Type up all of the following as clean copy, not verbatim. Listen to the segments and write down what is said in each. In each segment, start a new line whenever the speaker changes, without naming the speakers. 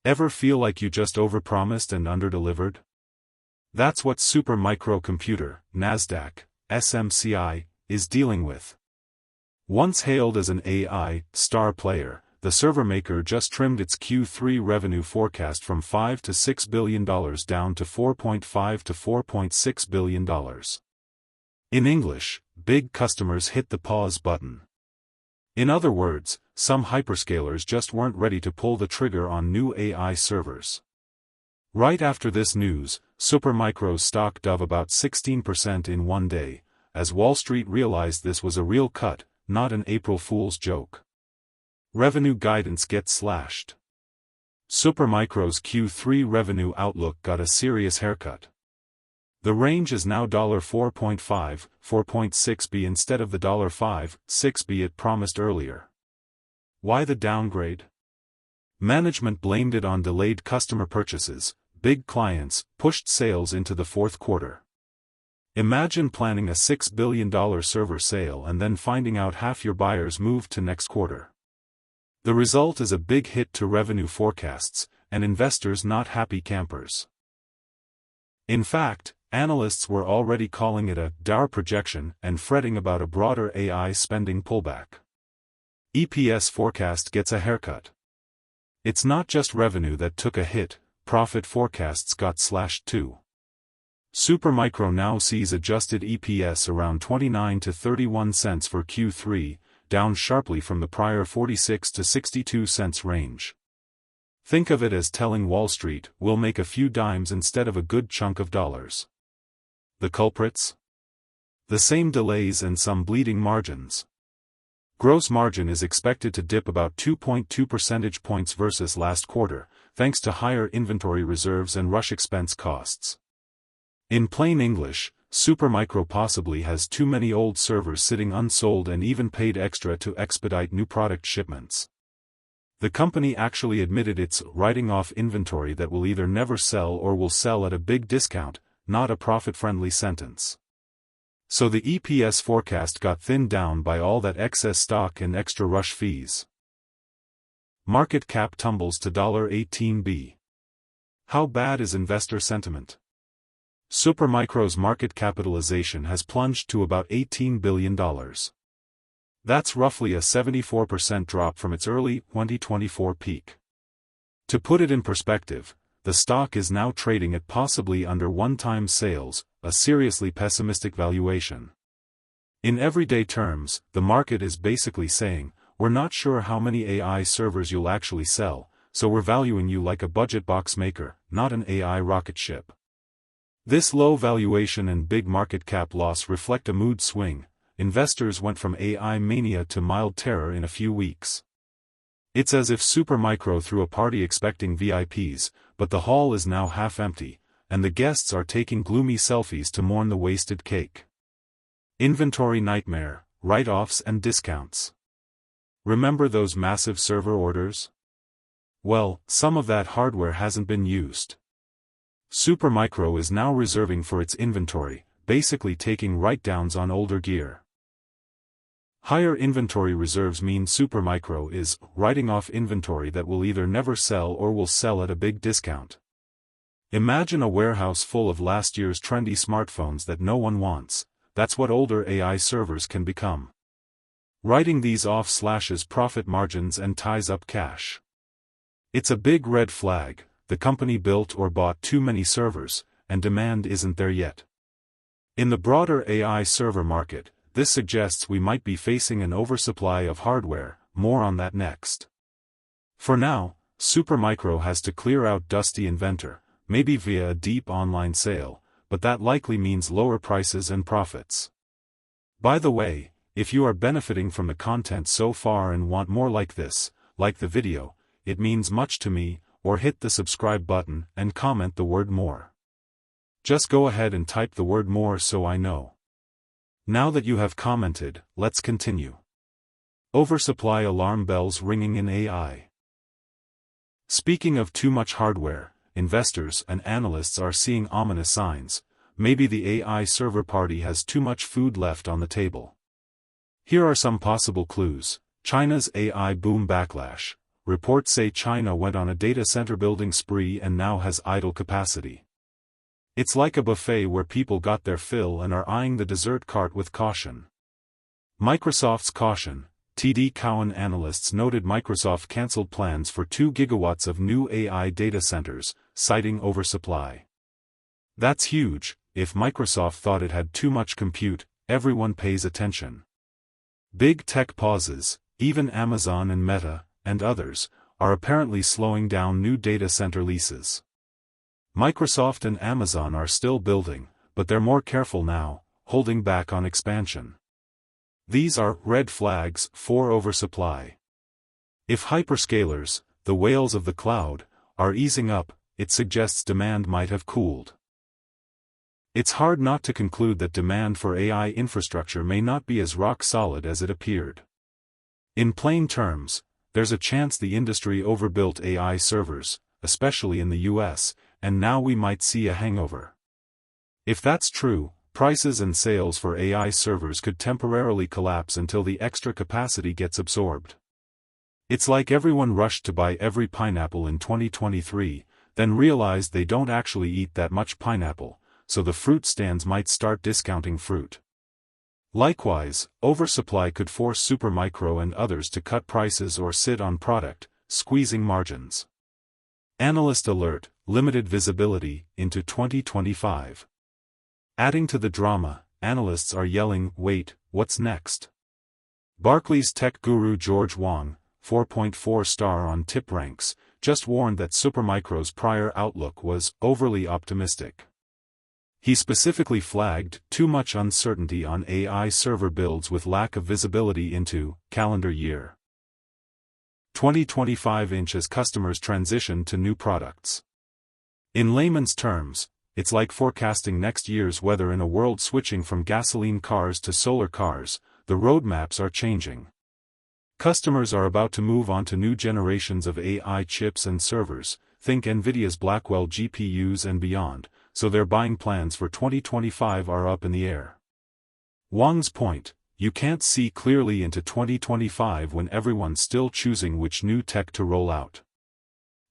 Ever feel like you just overpromised and underdelivered? That's what Supermicro, Nasdaq, SMCI, is dealing with. Once hailed as an AI star player, the server maker just trimmed its Q3 revenue forecast from $5 to $6 billion down to $4.5 to $4.6 billion. In English, big customers hit the pause button. In other words, some hyperscalers just weren't ready to pull the trigger on new AI servers. Right after this news, Supermicro's stock dove about 16% in one day, as Wall Street realized this was a real cut, not an April Fool's joke. Revenue guidance gets slashed. Supermicro's Q3 revenue outlook got a serious haircut. The range is now $4.5, $4.6 billion instead of the $5, $6 billion it promised earlier. Why the downgrade? Management blamed it on delayed customer purchases. Big clients pushed sales into the fourth quarter. Imagine planning a $6 billion server sale and then finding out half your buyers moved to next quarter. The result is a big hit to revenue forecasts, and investors not happy campers. In fact, analysts were already calling it a dour projection and fretting about a broader AI spending pullback. EPS forecast gets a haircut. It's not just revenue that took a hit, profit forecasts got slashed too. Supermicro now sees adjusted EPS around 29 to 31 cents for Q3, down sharply from the prior 46 to 62 cents range. Think of it as telling Wall Street, we'll make a few dimes instead of a good chunk of dollars. The culprits? The same delays and some bleeding margins. Gross margin is expected to dip about 2.2 percentage points versus last quarter, thanks to higher inventory reserves and rush expense costs. In plain English, Supermicro possibly has too many old servers sitting unsold and even paid extra to expedite new product shipments. The company actually admitted it's writing off inventory that will either never sell or will sell at a big discount, not a profit-friendly sentence. So the EPS forecast got thinned down by all that excess stock and extra rush fees. Market cap tumbles to $18 billion. How bad is investor sentiment? Supermicro's market capitalization has plunged to about $18 billion. That's roughly a 74% drop from its early 2024 peak. To put it in perspective, the stock is now trading at possibly under 1x sales, a seriously pessimistic valuation. In everyday terms, the market is basically saying, we're not sure how many AI servers you'll actually sell, so we're valuing you like a budget box maker, not an AI rocket ship. This low valuation and big market cap loss reflect a mood swing. Investors went from AI mania to mild terror in a few weeks. It's as if Supermicro threw a party expecting VIPs, but the hall is now half empty, and the guests are taking gloomy selfies to mourn the wasted cake. Inventory nightmare, write-offs and discounts. Remember those massive server orders? Well, some of that hardware hasn't been used. Supermicro is now reserving for its inventory, basically taking write-downs on older gear. Higher inventory reserves mean Supermicro is writing off inventory that will either never sell or will sell at a big discount. Imagine a warehouse full of last year's trendy smartphones that no one wants. That's what older AI servers can become. Writing these off slashes profit margins and ties up cash. It's a big red flag. The company built or bought too many servers, and demand isn't there yet. In the broader AI server market, this suggests we might be facing an oversupply of hardware, more on that next. For now, Supermicro has to clear out dusty inventory, maybe via a deep online sale, but that likely means lower prices and profits. By the way, if you are benefiting from the content so far and want more like this, like the video, it means much to me, or hit the subscribe button and comment the word more. Just go ahead and type the word more so I know. Now that you have commented, let's continue. Oversupply alarm bells ringing in AI. Speaking of too much hardware, investors and analysts are seeing ominous signs. Maybe the AI server party has too much food left on the table. Here are some possible clues. China's AI boom backlash. reports say China went on a data center building spree and now has idle capacity. It's like a buffet where people got their fill and are eyeing the dessert cart with caution. Microsoft's caution. TD Cowen analysts noted Microsoft canceled plans for 2 gigawatts of new AI data centers, citing oversupply. That's huge. If Microsoft thought it had too much compute, everyone pays attention. Big tech pauses, even Amazon and Meta, and others, are apparently slowing down new data center leases. Microsoft and Amazon are still building, but they're more careful now, holding back on expansion. These are red flags for oversupply. If hyperscalers, the whales of the cloud, are easing up, it suggests demand might have cooled. It's hard not to conclude that demand for AI infrastructure may not be as rock solid as it appeared. In plain terms, there's a chance the industry overbuilt AI servers, especially in the US, and now we might see a hangover. If that's true, prices and sales for AI servers could temporarily collapse until the extra capacity gets absorbed. It's like everyone rushed to buy every pineapple in 2023, then realized they don't actually eat that much pineapple, so the fruit stands might start discounting fruit. Likewise, oversupply could force Supermicro and others to cut prices or sit on product, squeezing margins. Analyst alert, limited visibility into 2025. Adding to the drama, analysts are yelling, wait, what's next? Barclays tech guru George Wang, 4.4 star on TipRanks, just warned that Supermicro's prior outlook was overly optimistic. He specifically flagged too much uncertainty on AI server builds with lack of visibility into calendar year 2025 as customers transition to new products. In layman's terms, it's like forecasting next year's weather in a world switching from gasoline cars to solar cars. The roadmaps are changing. Customers are about to move on to new generations of AI chips and servers, think NVIDIA's Blackwell GPUs and beyond, so their buying plans for 2025 are up in the air. Wang's point, you can't see clearly into 2025 when everyone's still choosing which new tech to roll out.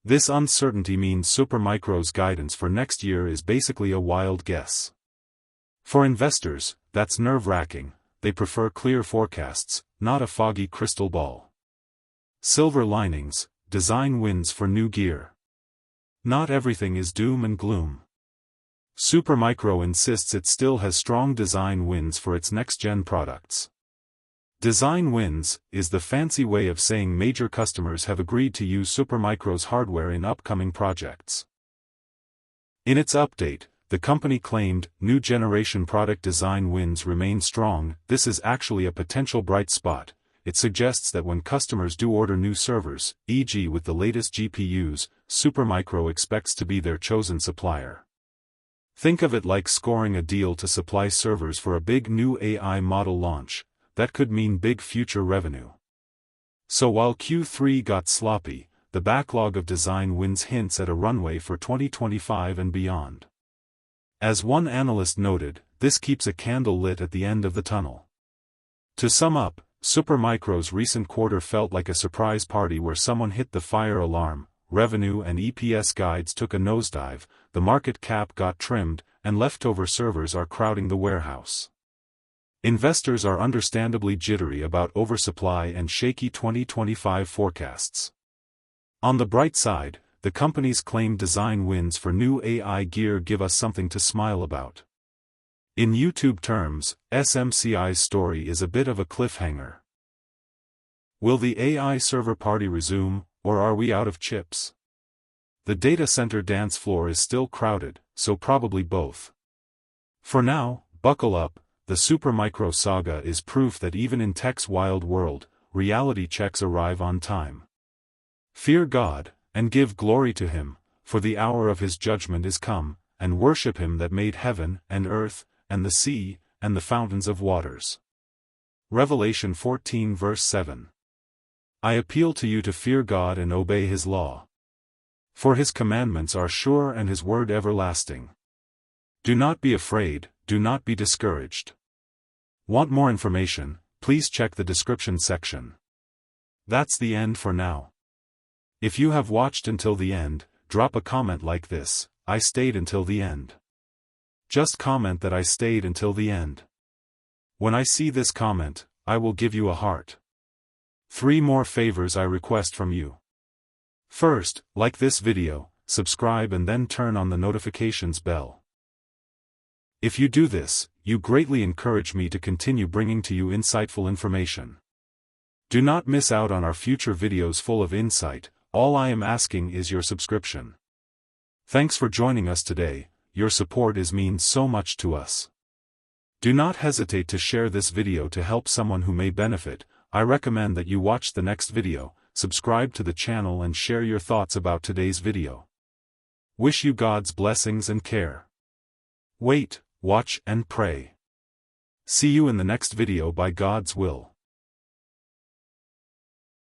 This uncertainty means Supermicro's guidance for next year is basically a wild guess. For investors, that's nerve-wracking. They prefer clear forecasts, not a foggy crystal ball. Silver linings, design wins for new gear. Not everything is doom and gloom. Supermicro insists it still has strong design wins for its next-gen products. Design wins is the fancy way of saying major customers have agreed to use Supermicro's hardware in upcoming projects. In its update, the company claimed new generation product design wins remain strong. This is actually a potential bright spot. It suggests that when customers do order new servers, e.g. with the latest GPUs, Supermicro expects to be their chosen supplier. Think of it like scoring a deal to supply servers for a big new AI model launch. That could mean big future revenue. So while Q3 got sloppy, the backlog of design wins hints at a runway for 2025 and beyond. As one analyst noted, this keeps a candle lit at the end of the tunnel. To sum up, Supermicro's recent quarter felt like a surprise party where someone hit the fire alarm, revenue and EPS guides took a nosedive, the market cap got trimmed, and leftover servers are crowding the warehouse. Investors are understandably jittery about oversupply and shaky 2025 forecasts. On the bright side, the company's claimed design wins for new AI gear give us something to smile about. In YouTube terms, SMCI's story is a bit of a cliffhanger. Will the AI server party resume, or are we out of chips? The data center dance floor is still crowded, so probably both. For now, buckle up. The Supermicro saga is proof that even in tech's wild world, reality checks arrive on time. Fear God, and give glory to Him, for the hour of His judgment is come, and worship Him that made heaven, and earth, and the sea, and the fountains of waters. Revelation 14 verse 7. I appeal to you to fear God and obey His law. For His commandments are sure and His word everlasting. Do not be afraid, do not be discouraged. Want more information? Please check the description section. That's the end for now. If you have watched until the end, drop a comment like this: I stayed until the end. Just comment that I stayed until the end. When I see this comment, I will give you a heart. 3 more favors I request from you. First, like this video, subscribe and then turn on the notifications bell. If you do this, you greatly encourage me to continue bringing to you insightful information. Do not miss out on our future videos full of insight. All I am asking is your subscription. Thanks for joining us today. Your support means so much to us. Do not hesitate to share this video to help someone who may benefit. I recommend that you watch the next video, subscribe to the channel and share your thoughts about today's video. Wish you God's blessings and care. Wait, watch and pray. See you in the next video by God's will.